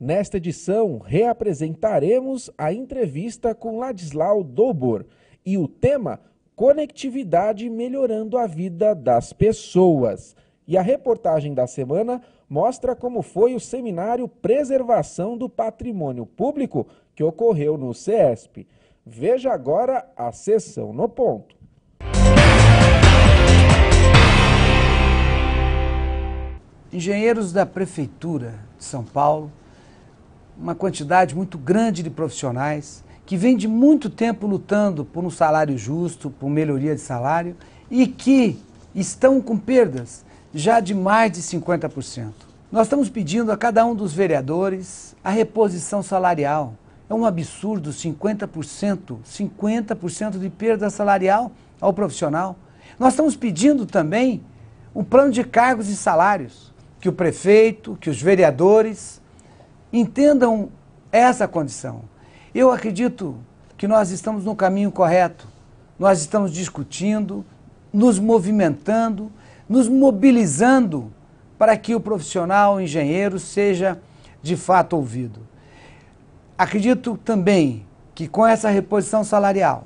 Nesta edição, reapresentaremos a entrevista com Ladislau Dobor e o tema Conectividade melhorando a vida das pessoas. E a reportagem da semana mostra como foi o seminário Preservação do Patrimônio Público que ocorreu no CESP. Veja agora a sessão no ponto. Engenheiros da Prefeitura de São Paulo, uma quantidade muito grande de profissionais que vem de muito tempo lutando por um salário justo, por melhoria de salário e que estão com perdas já de mais de 50%. Nós estamos pedindo a cada um dos vereadores a reposição salarial. É um absurdo 50% de perda salarial ao profissional. Nós estamos pedindo também um plano de cargos e salários, que o prefeito, que os vereadores entendam essa condição. Eu acredito que nós estamos no caminho correto. Nós estamos discutindo, nos movimentando, nos mobilizando para que o profissional, o engenheiro, seja de fato ouvido. Acredito também que com essa reposição salarial,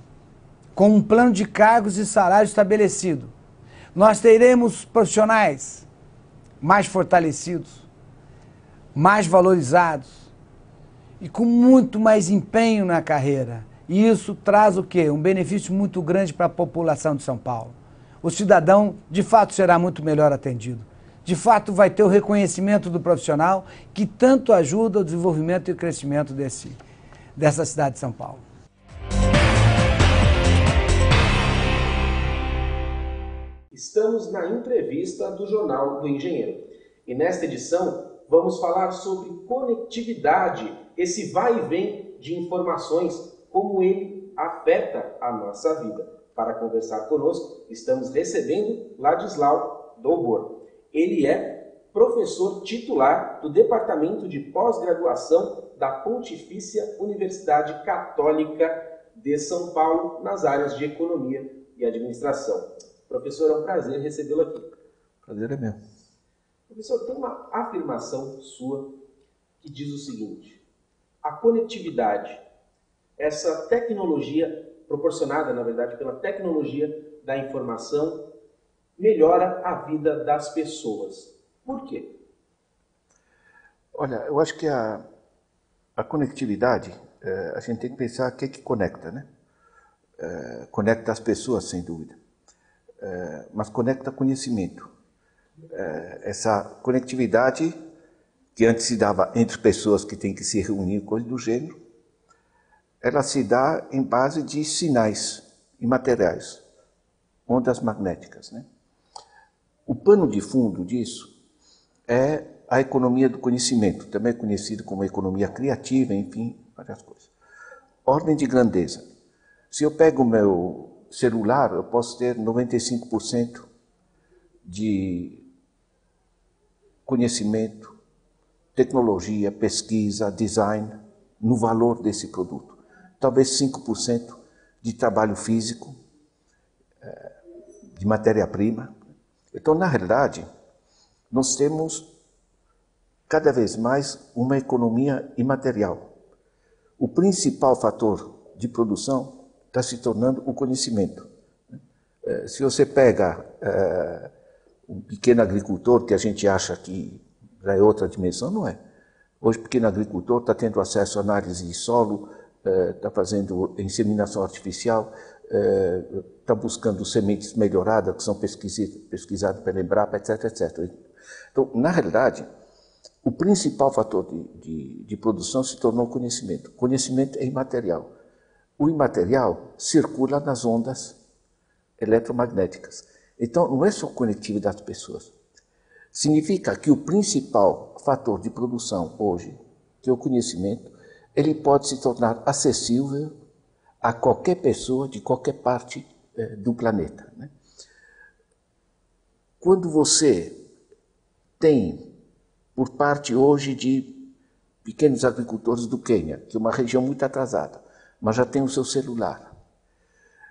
com um plano de cargos e salários estabelecido, nós teremos profissionais mais fortalecidos, mais valorizados e com muito mais empenho na carreira. E isso traz o quê? Um benefício muito grande para a população de São Paulo. O cidadão, de fato, será muito melhor atendido. De fato, vai ter o reconhecimento do profissional que tanto ajuda o desenvolvimento e o crescimento dessa cidade de São Paulo. Estamos na entrevista do Jornal do Engenheiro. E nesta edição vamos falar sobre conectividade, esse vai e vem de informações, como ele afeta a nossa vida. Para conversar conosco, estamos recebendo Ladislau Dobor. Ele é professor titular do Departamento de Pós-Graduação da Pontifícia Universidade Católica de São Paulo, nas áreas de Economia e Administração. Professor, é um prazer recebê-lo aqui. Prazer é meu. Professor, tem uma afirmação sua que diz o seguinte: a conectividade, essa tecnologia proporcionada, na verdade, pela tecnologia da informação, melhora a vida das pessoas. Por quê? Olha, eu acho que a conectividade, a gente tem que pensar o que conecta, né? Conecta as pessoas, sem dúvida. Mas conecta conhecimento. Essa conectividade que antes se dava entre pessoas que têm que se reunir, coisa do gênero, ela se dá em base de sinais imateriais, ondas magnéticas, né? O pano de fundo disso é a economia do conhecimento, também conhecido como economia criativa, enfim, várias coisas. Ordem de grandeza. Se eu pego o meu celular, eu posso ter 95% de conhecimento, tecnologia, pesquisa, design, no valor desse produto. Talvez 5% de trabalho físico, de matéria-prima. Então, na realidade, nós temos cada vez mais uma economia imaterial. O principal fator de produção está se tornando o conhecimento. Se você pega um pequeno agricultor, que a gente acha que já é outra dimensão, não é. Hoje o pequeno agricultor está tendo acesso à análise de solo, está fazendo inseminação artificial, está buscando sementes melhoradas, que são pesquisadas pela Embrapa, etc, etc. Então, na realidade, o principal fator de produção se tornou o conhecimento. O conhecimento é imaterial. O imaterial circula nas ondas eletromagnéticas. Então, não é só conectividade das pessoas. Significa que o principal fator de produção hoje, que é o conhecimento, ele pode se tornar acessível a qualquer pessoa de qualquer parte do planeta, né? Quando você tem, por parte hoje de pequenos agricultores do Quênia, que é uma região muito atrasada, mas já tem o seu celular,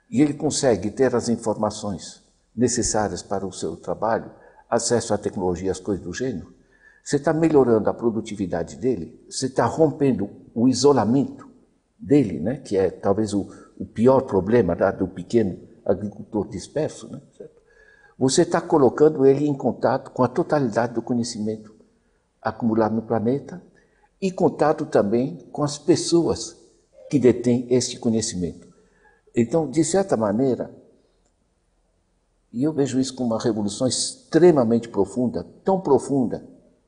e ele consegue ter as informações necessárias para o seu trabalho, acesso à tecnologia, as coisas do gênero, você está melhorando a produtividade dele, você está rompendo o isolamento dele, né? Que é talvez o pior problema do pequeno agricultor disperso, né? Certo? Você está colocando ele em contato com a totalidade do conhecimento acumulado no planeta e contato também com as pessoas que detêm este conhecimento. Então, de certa maneira, e eu vejo isso como uma revolução extremamente profunda, tão profunda,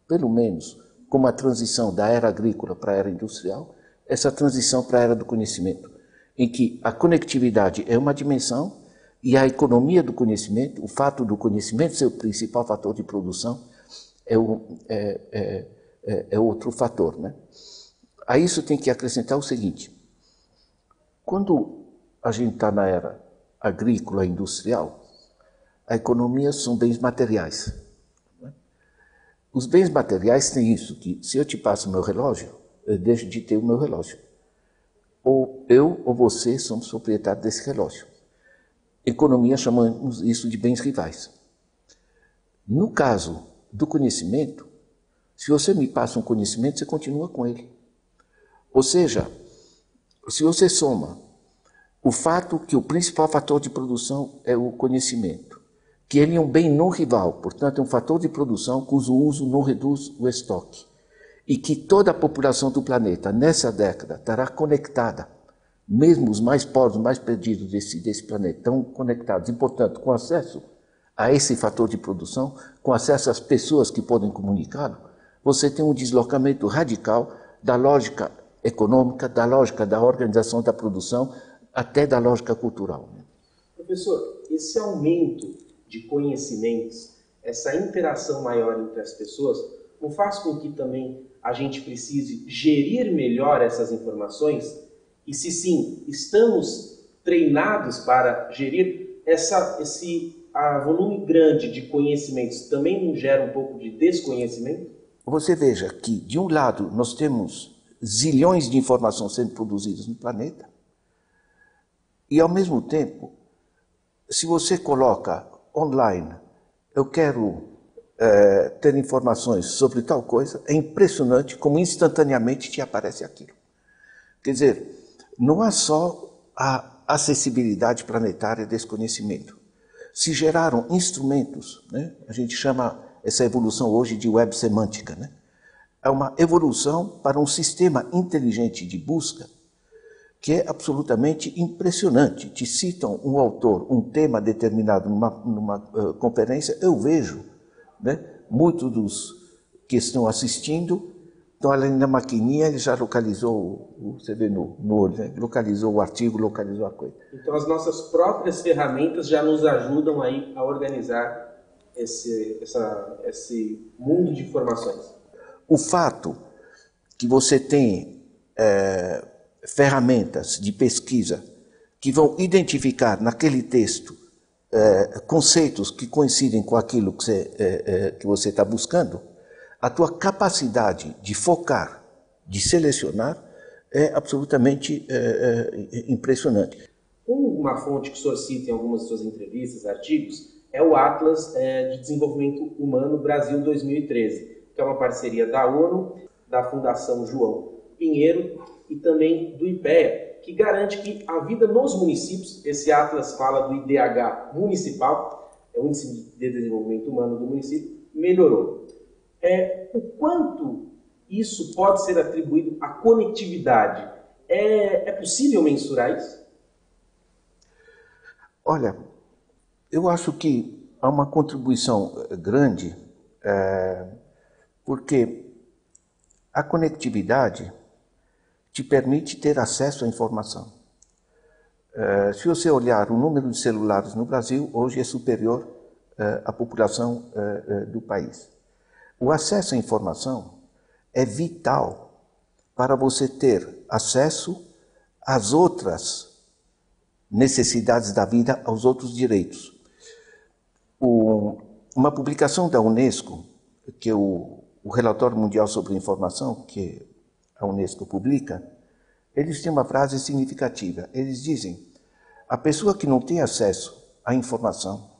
pelo menos, como a transição da era agrícola para a era industrial, essa transição para a era do conhecimento, em que a conectividade é uma dimensão e a economia do conhecimento, o fato do conhecimento ser o principal fator de produção, é outro fator, né? A isso tem que acrescentar o seguinte: quando a gente está na era agrícola e industrial, a economia são bens materiais. Né? Os bens materiais têm isso, que se eu te passo o meu relógio, eu deixo de ter o meu relógio. Ou eu ou você somos proprietários desse relógio. Economia, chamamos isso de bens rivais. No caso do conhecimento, se você me passa um conhecimento, você continua com ele. Ou seja, se você soma o fato que o principal fator de produção é o conhecimento, que ele é um bem não rival, portanto é um fator de produção cujo uso não reduz o estoque, e que toda a população do planeta nessa década estará conectada, mesmo os mais pobres, os mais perdidos desse planeta, estão conectados, e portanto com acesso a esse fator de produção, com acesso às pessoas que podem comunicá-lo, você tem um deslocamento radical da lógica econômica, da lógica da organização da produção, até da lógica cultural. Professor, esse aumento de conhecimentos, essa interação maior entre as pessoas, não faz com que também a gente precise gerir melhor essas informações? E se sim, estamos treinados para gerir esse volume grande de conhecimentos, também não gera um pouco de desconhecimento? Você veja que, de um lado, nós temos zilhões de informações sendo produzidas no planeta, e, ao mesmo tempo, se você coloca online, eu quero ter informações sobre tal coisa, é impressionante como instantaneamente te aparece aquilo. Quer dizer, não há só a acessibilidade planetária desse conhecimento. Se geraram instrumentos, né? A gente chama essa evolução hoje de web semântica, né? É uma evolução para um sistema inteligente de busca que é absolutamente impressionante. Te citam um autor, um tema determinado numa conferência, eu vejo, né, muitos dos que estão assistindo, estão ali na maquininha, ele já localizou, você vê no olho, né, localizou o artigo, localizou a coisa. Então as nossas próprias ferramentas já nos ajudam aí a organizar esse mundo de informações. O fato que você tem ferramentas de pesquisa que vão identificar naquele texto conceitos que coincidem com aquilo que você está buscando, a tua capacidade de focar, de selecionar, é absolutamente impressionante. Uma fonte que o senhor cita em algumas de suas entrevistas, artigos, é o Atlas de Desenvolvimento Humano Brasil 2013, que é uma parceria da ONU, da Fundação João Pinheiro e também do IPEA, que garante que a vida nos municípios, esse Atlas fala do IDH municipal, é o Índice de Desenvolvimento Humano do município, melhorou. O quanto isso pode ser atribuído à conectividade? É possível mensurar isso? Olha, eu acho que há uma contribuição grande, porque a conectividade te permite ter acesso à informação. Se você olhar o número de celulares no Brasil, hoje é superior à população do país. O acesso à informação é vital para você ter acesso às outras necessidades da vida, aos outros direitos. Uma publicação da Unesco, que é o Relatório Mundial sobre a Informação, que a Unesco publica, eles têm uma frase significativa. Eles dizem: a pessoa que não tem acesso à informação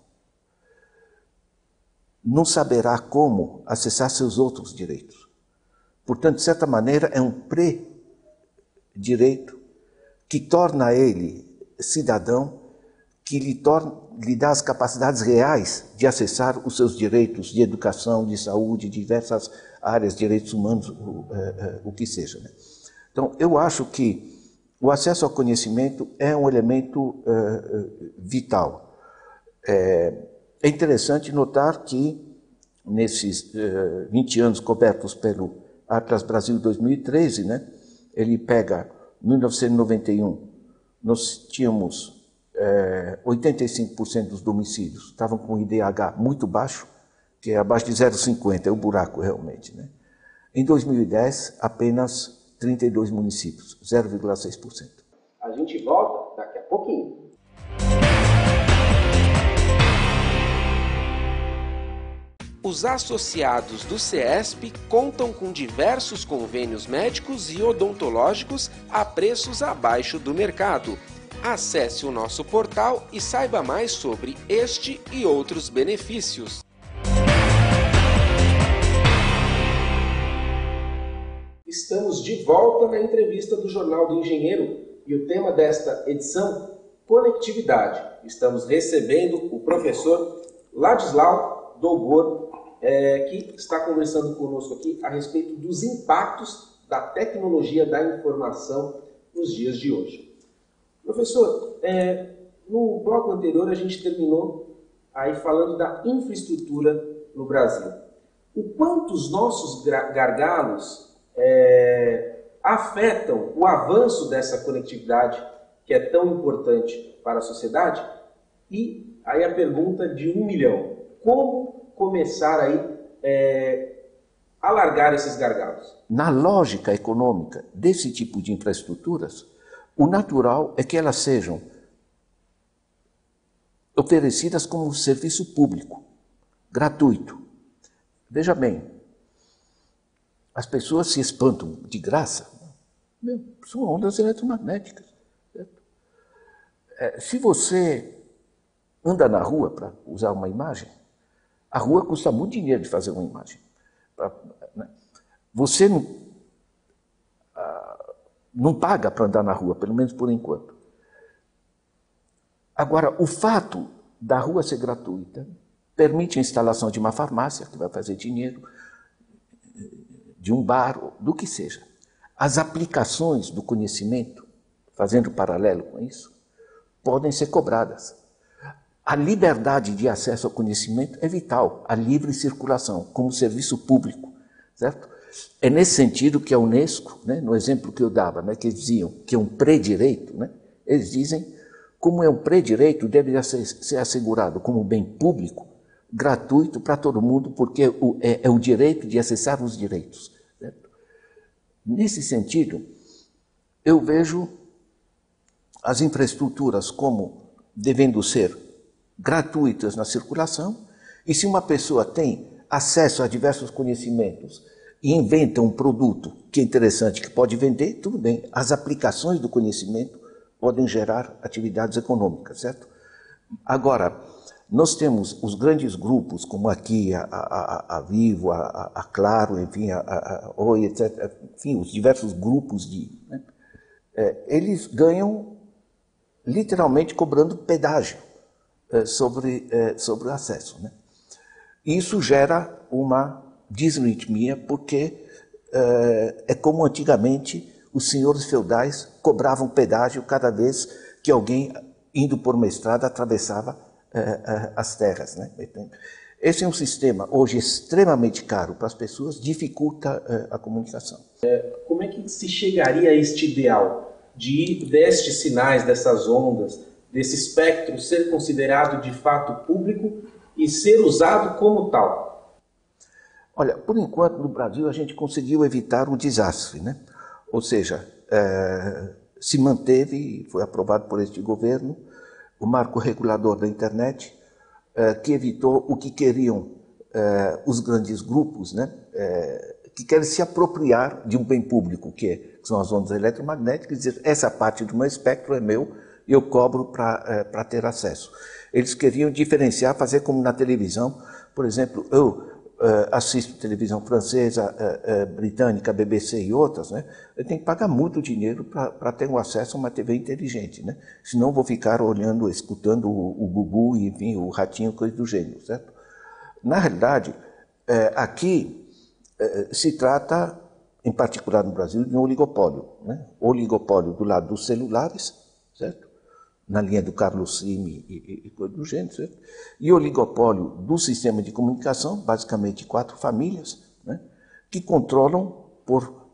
não saberá como acessar seus outros direitos. Portanto, de certa maneira, é um pré-direito que torna ele cidadão, que lhe dá as capacidades reais de acessar os seus direitos de educação, de saúde, diversas áreas, direitos humanos, o que seja, né? Então, eu acho que o acesso ao conhecimento é um elemento vital. É interessante notar que, nesses 20 anos cobertos pelo Atlas Brasil 2013, né, ele pega 1991, nós tínhamos 85% dos domicílios estavam com IDH muito baixo, que é abaixo de 0,50, é o buraco realmente, né? Em 2010, apenas 32 municípios, 0,6%. A gente volta daqui a pouquinho. Os associados do CESP contam com diversos convênios médicos e odontológicos a preços abaixo do mercado. Acesse o nosso portal e saiba mais sobre este e outros benefícios. Estamos de volta na entrevista do Jornal do Engenheiro e o tema desta edição, conectividade. Estamos recebendo o professor Ladislau Dobor, que está conversando conosco aqui a respeito dos impactos da tecnologia da informação nos dias de hoje. Professor, no bloco anterior a gente terminou aí falando da infraestrutura no Brasil. O quanto os nossos gargalos afetam o avanço dessa conectividade que é tão importante para a sociedade? E aí a pergunta de 1 milhão. Como começar aí a largar esses gargalos? Na lógica econômica desse tipo de infraestruturas, o natural é que elas sejam oferecidas como serviço público, gratuito. Veja bem, as pessoas se espantam de graça. São ondas eletromagnéticas. Certo? Se você anda na rua para usar uma imagem, a rua custa muito dinheiro de fazer uma imagem. Você não paga para andar na rua, pelo menos por enquanto. Agora, o fato da rua ser gratuita permite a instalação de uma farmácia, que vai fazer dinheiro, de um bar, do que seja. As aplicações do conhecimento, fazendo paralelo com isso, podem ser cobradas. A liberdade de acesso ao conhecimento é vital, a livre circulação, como serviço público, certo? É nesse sentido que a Unesco, né, no exemplo que eu dava, né, que eles diziam que é um pré-direito, né, eles dizem como é um pré-direito, deve ser assegurado como bem público, gratuito para todo mundo, porque é o direito de acessar os direitos. Certo? Nesse sentido, eu vejo as infraestruturas como devendo ser gratuitas na circulação, e se uma pessoa tem acesso a diversos conhecimentos e inventa um produto que é interessante, que pode vender, tudo bem. As aplicações do conhecimento podem gerar atividades econômicas, certo? Agora, nós temos os grandes grupos, como aqui a Vivo, a Claro, enfim, a Oi, etc., enfim, os diversos grupos né, eles ganham literalmente cobrando pedágio sobre o acesso, né? Isso gera uma disritmia, porque é como antigamente os senhores feudais cobravam pedágio cada vez que alguém, indo por uma estrada, atravessava as terras, né? Esse é um sistema hoje extremamente caro para as pessoas, dificulta a comunicação. Como é que se chegaria a este ideal destes sinais, dessas ondas, desse espectro ser considerado de fato público e ser usado como tal? Olha, por enquanto no Brasil a gente conseguiu evitar um desastre, né? Ou seja, se manteve e foi aprovado por este governo o marco regulador da internet, que evitou o que queriam os grandes grupos, né? Que querem se apropriar de um bem público, que são as ondas eletromagnéticas, e dizer, essa parte do meu espectro é meu, e eu cobro para ter acesso. Eles queriam diferenciar, fazer como na televisão, Por exemplo, eu assisto televisão francesa, britânica, BBC e outras, né? Eu tenho que pagar muito dinheiro para ter um acesso a uma TV inteligente, né? Senão vou ficar olhando, escutando o Gugu, e, enfim, o Ratinho, coisa do gênero, certo? Na realidade, aqui se trata, em particular no Brasil, de um oligopólio, né? Oligopólio do lado dos celulares, certo? Na linha do Carlos Simi e coisa do gênero, certo? E oligopólio do sistema de comunicação, basicamente 4 famílias, né? Que controlam por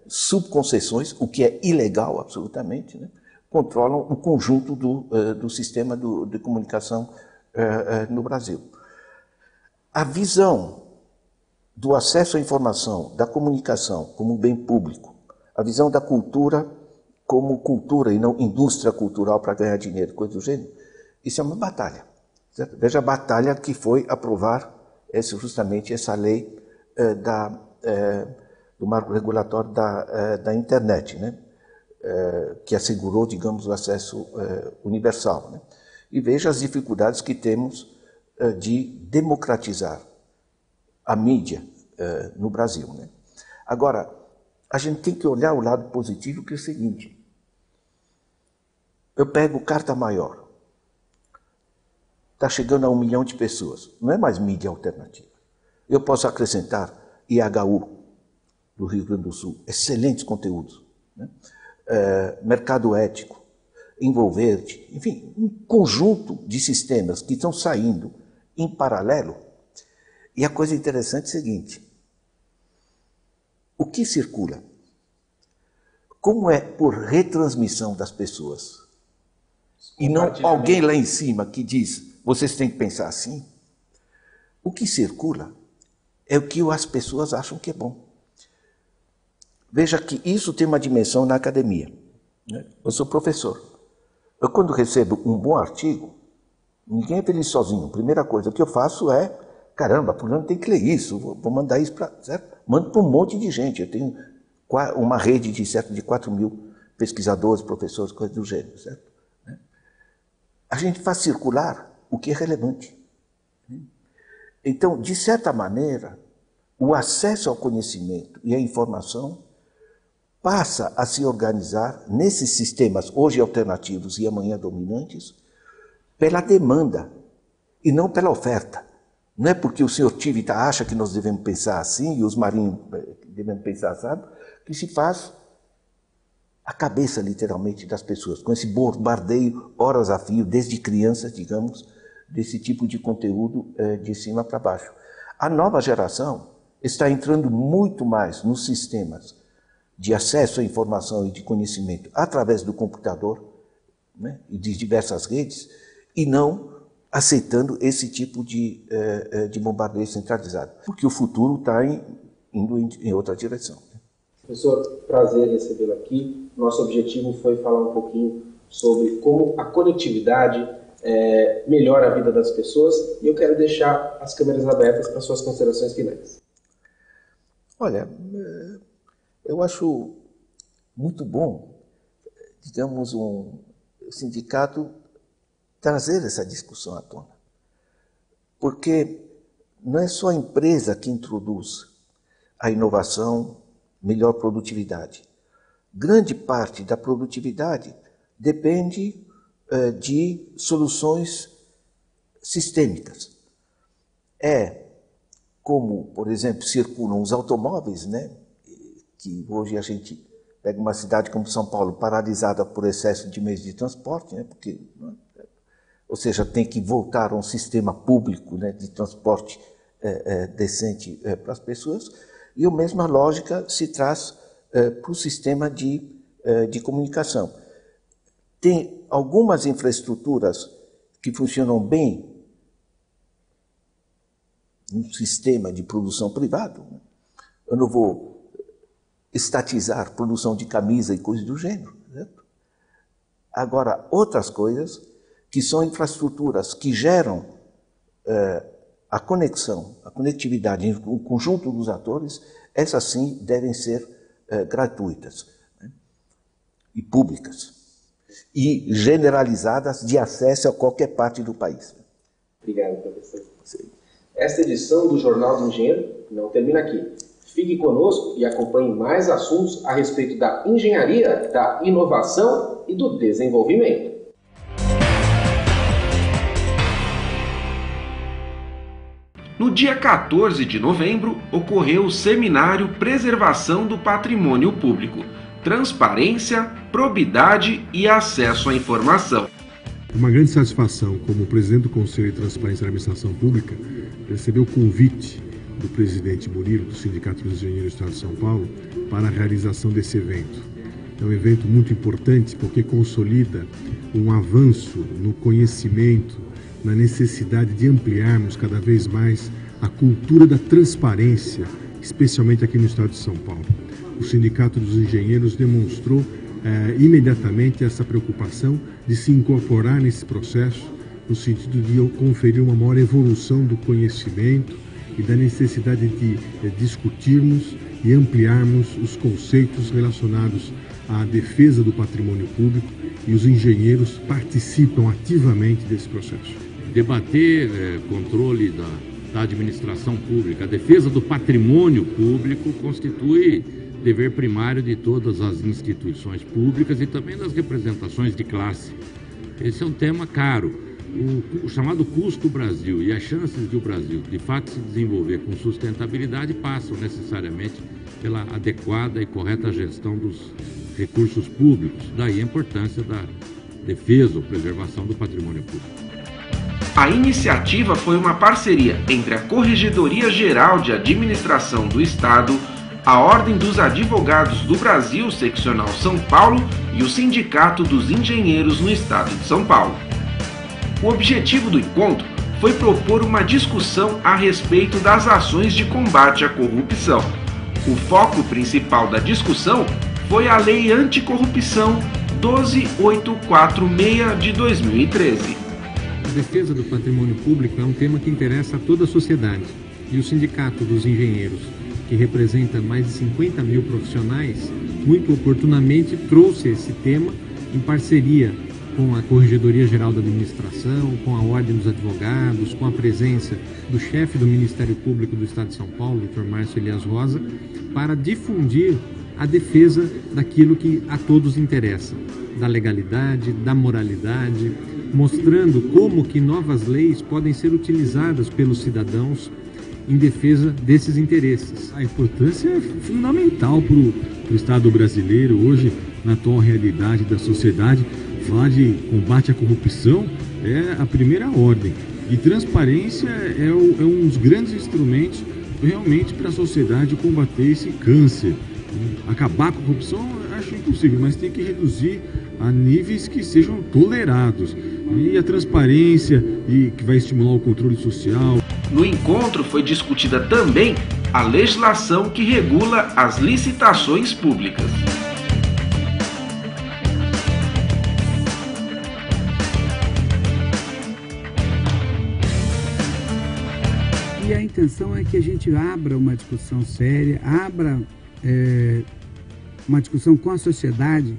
subconcessões, o que é ilegal absolutamente, né? Controlam o conjunto do sistema de comunicação no Brasil. A visão do acesso à informação, da comunicação como bem público, a visão da cultura como cultura e não indústria cultural para ganhar dinheiro, coisa do gênero, isso é uma batalha. Certo? Veja a batalha que foi aprovar justamente essa lei do marco regulatório da internet, né? Que assegurou, digamos, o acesso universal. Né? E veja as dificuldades que temos de democratizar a mídia no Brasil. Né? Agora, a gente tem que olhar o lado positivo, que é o seguinte: eu pego Carta Maior, está chegando a 1 milhão de pessoas, não é mais mídia alternativa. Eu posso acrescentar IHU, do Rio Grande do Sul, excelentes conteúdos, né? Mercado Ético, Envolverte, enfim, um conjunto de sistemas que estão saindo em paralelo. E a coisa interessante é o seguinte: o que circula? Como é por retransmissão das pessoas, e não alguém lá em cima que diz, vocês têm que pensar assim, o que circula é o que as pessoas acham que é bom. Veja que isso tem uma dimensão na academia. Né? Eu sou professor. Eu, quando recebo um bom artigo, ninguém é feliz sozinho. A primeira coisa que eu faço é, caramba, fulano tem que ler isso, vou mandar isso para... Mando para um monte de gente. Eu tenho uma rede de cerca de 4 mil pesquisadores, professores, coisas do gênero, certo? A gente faz circular o que é relevante. Então, de certa maneira, o acesso ao conhecimento e à informação passa a se organizar nesses sistemas, hoje alternativos e amanhã dominantes, pela demanda e não pela oferta. Não é porque o senhor Tivita acha que nós devemos pensar assim e os marinhos devemos pensar assim, que se faz a cabeça, literalmente, das pessoas, com esse bombardeio, horas a fio, desde crianças, digamos, desse tipo de conteúdo de cima para baixo. A nova geração está entrando muito mais nos sistemas de acesso à informação e de conhecimento através do computador, né, e de diversas redes, e não aceitando esse tipo de bombardeio centralizado, porque o futuro está indo em outra direção. Professor, prazer recebê-lo aqui. Nosso objetivo foi falar um pouquinho sobre como a conectividade melhora a vida das pessoas, e eu quero deixar as câmeras abertas para suas considerações finais. Olha, eu acho muito bom, digamos, um sindicato trazer essa discussão à tona, porque não é só a empresa que introduz a inovação, melhor produtividade. Grande parte da produtividade depende de soluções sistêmicas. Como, por exemplo, circulam os automóveis, né? Que hoje a gente pega uma cidade como São Paulo paralisada por excesso de meios de transporte, né? Porque, ou seja, tem que voltar a um sistema público, né, de transporte decente para as pessoas, e a mesma lógica se traz para o sistema de comunicação. Tem algumas infraestruturas que funcionam bem no sistema de produção privado. Eu não vou estatizar produção de camisa e coisas do gênero. Certo? Agora, outras coisas que são infraestruturas que geram a conexão, a conectividade, o conjunto dos atores, essas sim devem ser gratuitas, né? E públicas, e generalizadas de acesso a qualquer parte do país. Obrigado, professor. Sim. Esta edição do Jornal do Engenheiro não termina aqui. Fique conosco e acompanhe mais assuntos a respeito da engenharia, da inovação e do desenvolvimento. No dia 14 de novembro, ocorreu o seminário Preservação do Patrimônio Público, Transparência, Probidade e Acesso à Informação. É uma grande satisfação, como presidente do Conselho de Transparência da Administração Pública, receber o convite do presidente Murilo, do Sindicato dos Engenheiros do Estado de São Paulo, para a realização desse evento. É um evento muito importante porque consolida um avanço no conhecimento, na necessidade de ampliarmos cada vez mais a cultura da transparência, especialmente aqui no Estado de São Paulo. O Sindicato dos Engenheiros demonstrou imediatamente essa preocupação de se incorporar nesse processo, no sentido de conferir uma maior evolução do conhecimento e da necessidade de discutirmos e ampliarmos os conceitos relacionados à defesa do patrimônio público, e os engenheiros participam ativamente desse processo. Debater controle da administração pública, a defesa do patrimônio público constitui dever primário de todas as instituições públicas e também das representações de classe. Esse é um tema caro. O chamado custo Brasil e as chances de o Brasil de fato se desenvolver com sustentabilidade passam necessariamente pela adequada e correta gestão dos recursos públicos. Daí a importância da defesa ou preservação do patrimônio público. A iniciativa foi uma parceria entre a Corregedoria Geral de Administração do Estado, a Ordem dos Advogados do Brasil, Seccional São Paulo, e o Sindicato dos Engenheiros no Estado de São Paulo. O objetivo do encontro foi propor uma discussão a respeito das ações de combate à corrupção. O foco principal da discussão foi a Lei Anticorrupção 12846 de 2013. A defesa do patrimônio público é um tema que interessa a toda a sociedade, e o Sindicato dos Engenheiros, que representa mais de 50 mil profissionais, muito oportunamente trouxe esse tema em parceria com a Corregedoria Geral da Administração, com a Ordem dos Advogados, com a presença do chefe do Ministério Público do Estado de São Paulo, Dr. Márcio Elias Rosa, para difundir a defesa daquilo que a todos interessa, da legalidade, da moralidade, mostrando como que novas leis podem ser utilizadas pelos cidadãos em defesa desses interesses. A importância é fundamental para o Estado brasileiro hoje, na atual realidade da sociedade. Falar de combate à corrupção é a primeira ordem. E transparência é um dos grandes instrumentos realmente para a sociedade combater esse câncer. Acabar com a corrupção acho impossível, mas tem que reduzir a níveis que sejam tolerados. E a transparência, e que vai estimular o controle social. No encontro foi discutida também a legislação que regula as licitações públicas. E a intenção é que a gente abra uma discussão séria, abra uma discussão com a sociedade,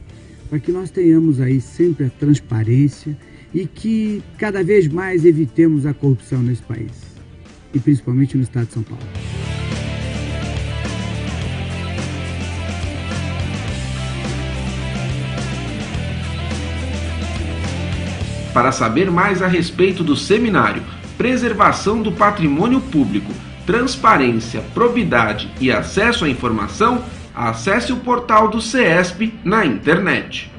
para que nós tenhamos aí sempre a transparência e que cada vez mais evitemos a corrupção nesse país, e principalmente no Estado de São Paulo. Para saber mais a respeito do seminário Preservação do Patrimônio Público, Transparência, Probidade e Acesso à Informação, acesse o portal do CESP na internet.